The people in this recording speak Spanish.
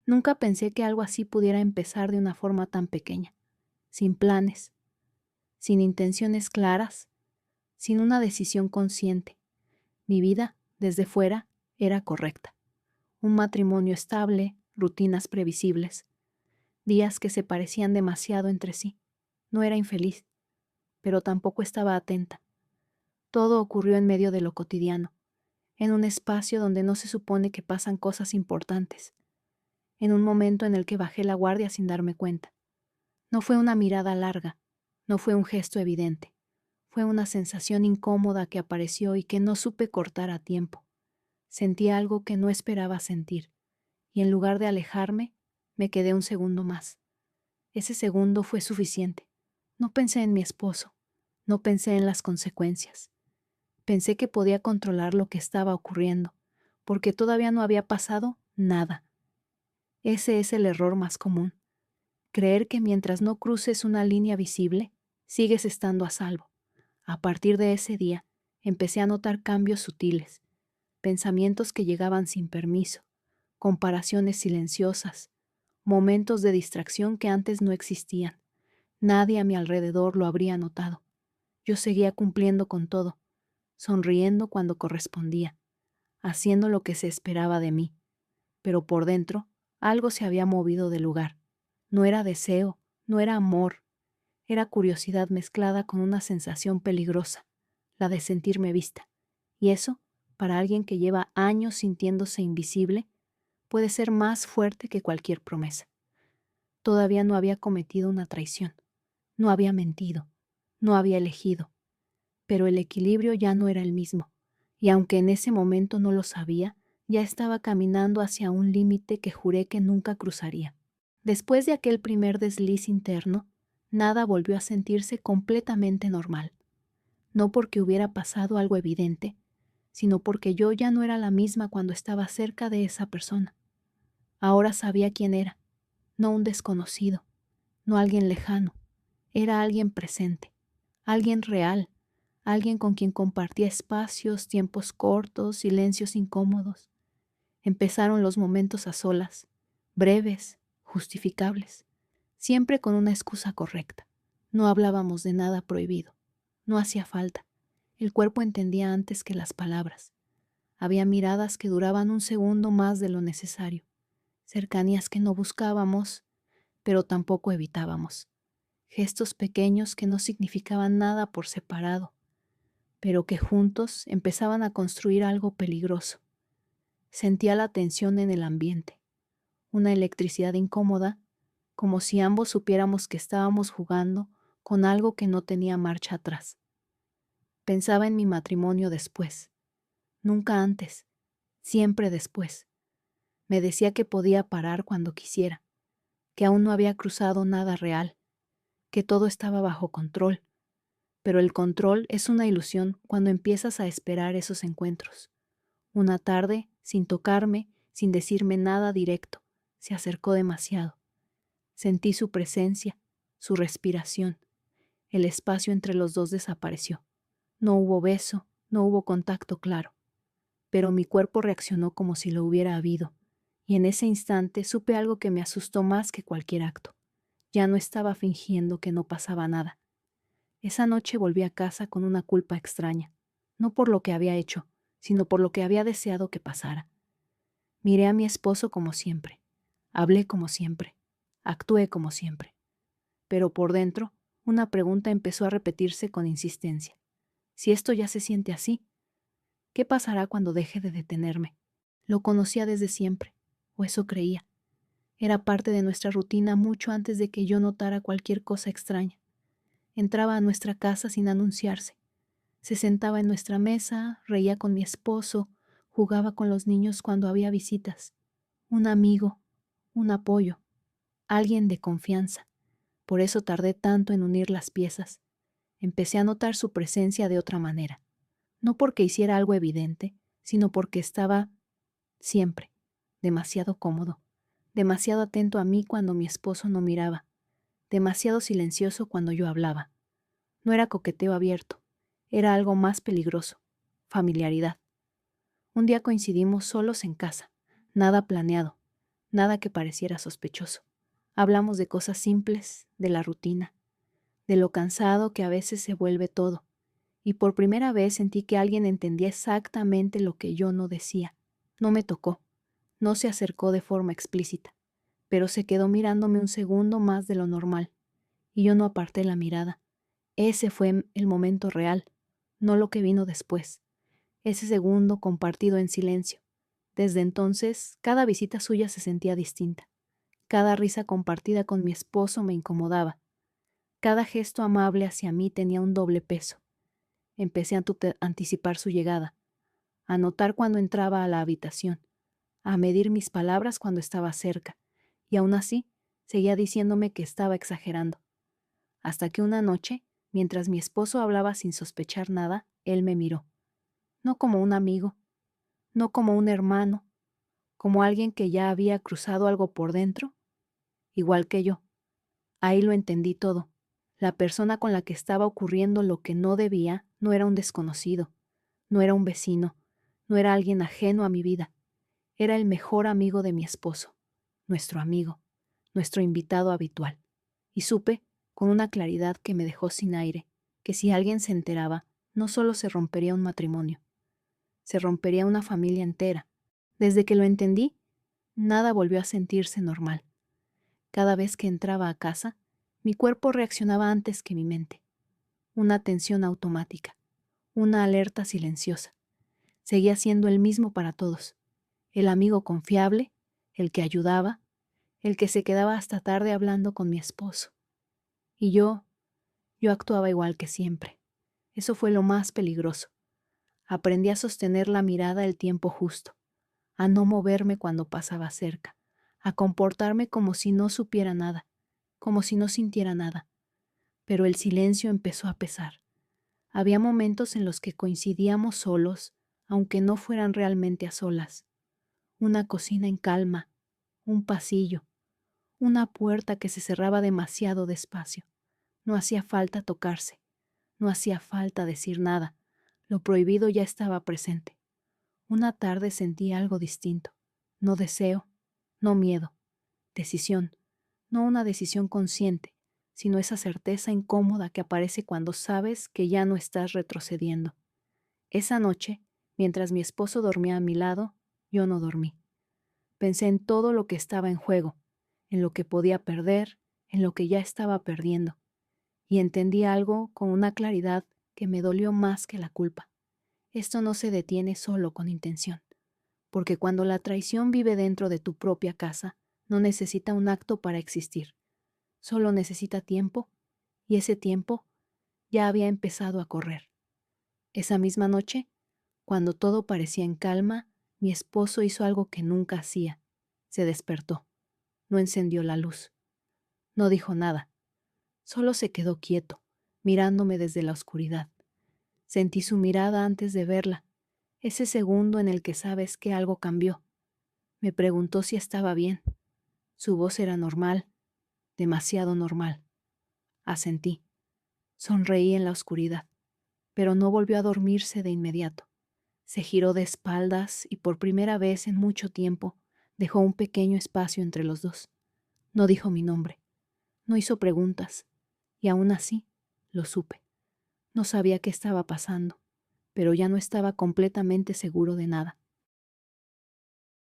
Nunca pensé que algo así pudiera empezar de una forma tan pequeña, sin planes, sin intenciones claras, sin una decisión consciente. Mi vida, desde fuera, era correcta. Un matrimonio estable, rutinas previsibles, días que se parecían demasiado entre sí. No era infeliz, pero tampoco estaba atenta. Todo ocurrió en medio de lo cotidiano, en un espacio donde no se supone que pasan cosas importantes, en un momento en el que bajé la guardia sin darme cuenta. No fue una mirada larga, no fue un gesto evidente, fue una sensación incómoda que apareció y que no supe cortar a tiempo. Sentí algo que no esperaba sentir, y en lugar de alejarme, me quedé un segundo más. Ese segundo fue suficiente. No pensé en mi esposo, no pensé en las consecuencias. Pensé que podía controlar lo que estaba ocurriendo, porque todavía no había pasado nada. Ese es el error más común. Creer que mientras no cruces una línea visible, sigues estando a salvo. A partir de ese día, empecé a notar cambios sutiles, pensamientos que llegaban sin permiso, comparaciones silenciosas, momentos de distracción que antes no existían. Nadie a mi alrededor lo habría notado. Yo seguía cumpliendo con todo, sonriendo cuando correspondía, haciendo lo que se esperaba de mí, pero por dentro algo se había movido de lugar. No era deseo, no era amor, era curiosidad mezclada con una sensación peligrosa, la de sentirme vista. Y eso, para alguien que lleva años sintiéndose invisible, puede ser más fuerte que cualquier promesa. Todavía no había cometido una traición, no había mentido, no había elegido, pero el equilibrio ya no era el mismo, y aunque en ese momento no lo sabía, ya estaba caminando hacia un límite que juré que nunca cruzaría. Después de aquel primer desliz interno, nada volvió a sentirse completamente normal. No porque hubiera pasado algo evidente, sino porque yo ya no era la misma cuando estaba cerca de esa persona. Ahora sabía quién era, no un desconocido, no alguien lejano, era alguien presente, alguien real, alguien con quien compartía espacios, tiempos cortos, silencios incómodos. Empezaron los momentos a solas, breves, justificables, siempre con una excusa correcta. No hablábamos de nada prohibido, no hacía falta. El cuerpo entendía antes que las palabras. Había miradas que duraban un segundo más de lo necesario, cercanías que no buscábamos, pero tampoco evitábamos. Gestos pequeños que no significaban nada por separado, pero que juntos empezaban a construir algo peligroso. Sentía la tensión en el ambiente, una electricidad incómoda, como si ambos supiéramos que estábamos jugando con algo que no tenía marcha atrás. Pensaba en mi matrimonio después, nunca antes, siempre después. Me decía que podía parar cuando quisiera, que aún no había cruzado nada real, que todo estaba bajo control, pero el control es una ilusión cuando empiezas a esperar esos encuentros. Una tarde, sin tocarme, sin decirme nada directo, se acercó demasiado. Sentí su presencia, su respiración. El espacio entre los dos desapareció. No hubo beso, no hubo contacto claro, pero mi cuerpo reaccionó como si lo hubiera habido, y en ese instante supe algo que me asustó más que cualquier acto. Ya no estaba fingiendo que no pasaba nada. Esa noche volví a casa con una culpa extraña, no por lo que había hecho, sino por lo que había deseado que pasara. Miré a mi esposo como siempre, hablé como siempre, actué como siempre, pero por dentro una pregunta empezó a repetirse con insistencia. Si esto ya se siente así, ¿qué pasará cuando deje de detenerme? Lo conocía desde siempre, o eso creía. Era parte de nuestra rutina mucho antes de que yo notara cualquier cosa extraña. Entraba a nuestra casa sin anunciarse. Se sentaba en nuestra mesa, reía con mi esposo, jugaba con los niños cuando había visitas. Un amigo, un apoyo, alguien de confianza. Por eso tardé tanto en unir las piezas. Empecé a notar su presencia de otra manera. No porque hiciera algo evidente, sino porque estaba siempre demasiado cómodo, demasiado atento a mí cuando mi esposo no miraba, demasiado silencioso cuando yo hablaba. No era coqueteo abierto, era algo más peligroso, familiaridad. Un día coincidimos solos en casa, nada planeado, nada que pareciera sospechoso. Hablamos de cosas simples, de la rutina, de lo cansado que a veces se vuelve todo, y por primera vez sentí que alguien entendía exactamente lo que yo no decía. No me tocó, no se acercó de forma explícita, pero se quedó mirándome un segundo más de lo normal, y yo no aparté la mirada. Ese fue el momento real, no lo que vino después, ese segundo compartido en silencio. Desde entonces, cada visita suya se sentía distinta. Cada risa compartida con mi esposo me incomodaba. Cada gesto amable hacia mí tenía un doble peso. Empecé a anticipar su llegada, a notar cuando entraba a la habitación, a medir mis palabras cuando estaba cerca, y aún así seguía diciéndome que estaba exagerando. Hasta que una noche, mientras mi esposo hablaba sin sospechar nada, él me miró. No como un amigo, no como un hermano, como alguien que ya había cruzado algo por dentro, igual que yo. Ahí lo entendí todo. La persona con la que estaba ocurriendo lo que no debía no era un desconocido, no era un vecino, no era alguien ajeno a mi vida. Era el mejor amigo de mi esposo, nuestro amigo, nuestro invitado habitual. Y supe, con una claridad que me dejó sin aire, que si alguien se enteraba, no solo se rompería un matrimonio, se rompería una familia entera. Desde que lo entendí, nada volvió a sentirse normal. Cada vez que entraba a casa, mi cuerpo reaccionaba antes que mi mente. Una tensión automática, una alerta silenciosa. Seguía siendo el mismo para todos. El amigo confiable, el que ayudaba, el que se quedaba hasta tarde hablando con mi esposo. Y yo actuaba igual que siempre. Eso fue lo más peligroso. Aprendí a sostener la mirada el tiempo justo, a no moverme cuando pasaba cerca, a comportarme como si no supiera nada, como si no sintiera nada. Pero el silencio empezó a pesar. Había momentos en los que coincidíamos solos, aunque no fueran realmente a solas. Una cocina en calma, un pasillo, una puerta que se cerraba demasiado despacio. No hacía falta tocarse, no hacía falta decir nada. Lo prohibido ya estaba presente. Una tarde sentí algo distinto. No deseo, no miedo. Decisión. No una decisión consciente, sino esa certeza incómoda que aparece cuando sabes que ya no estás retrocediendo. Esa noche, mientras mi esposo dormía a mi lado, yo no dormí. Pensé en todo lo que estaba en juego, en lo que podía perder, en lo que ya estaba perdiendo, y entendí algo con una claridad que me dolió más que la culpa. Esto no se detiene solo con intención, porque cuando la traición vive dentro de tu propia casa, no necesita un acto para existir, solo necesita tiempo, y ese tiempo ya había empezado a correr. Esa misma noche, cuando todo parecía en calma, mi esposo hizo algo que nunca hacía. Se despertó, no encendió la luz, no dijo nada, solo se quedó quieto, mirándome desde la oscuridad. Sentí su mirada antes de verla, ese segundo en el que sabes que algo cambió. Me preguntó si estaba bien. Su voz era normal, demasiado normal. Asentí. Sonreí en la oscuridad, pero no volvió a dormirse de inmediato. Se giró de espaldas y por primera vez en mucho tiempo dejó un pequeño espacio entre los dos. No dijo mi nombre, no hizo preguntas, y aún así lo supe. No sabía qué estaba pasando, pero ya no estaba completamente seguro de nada.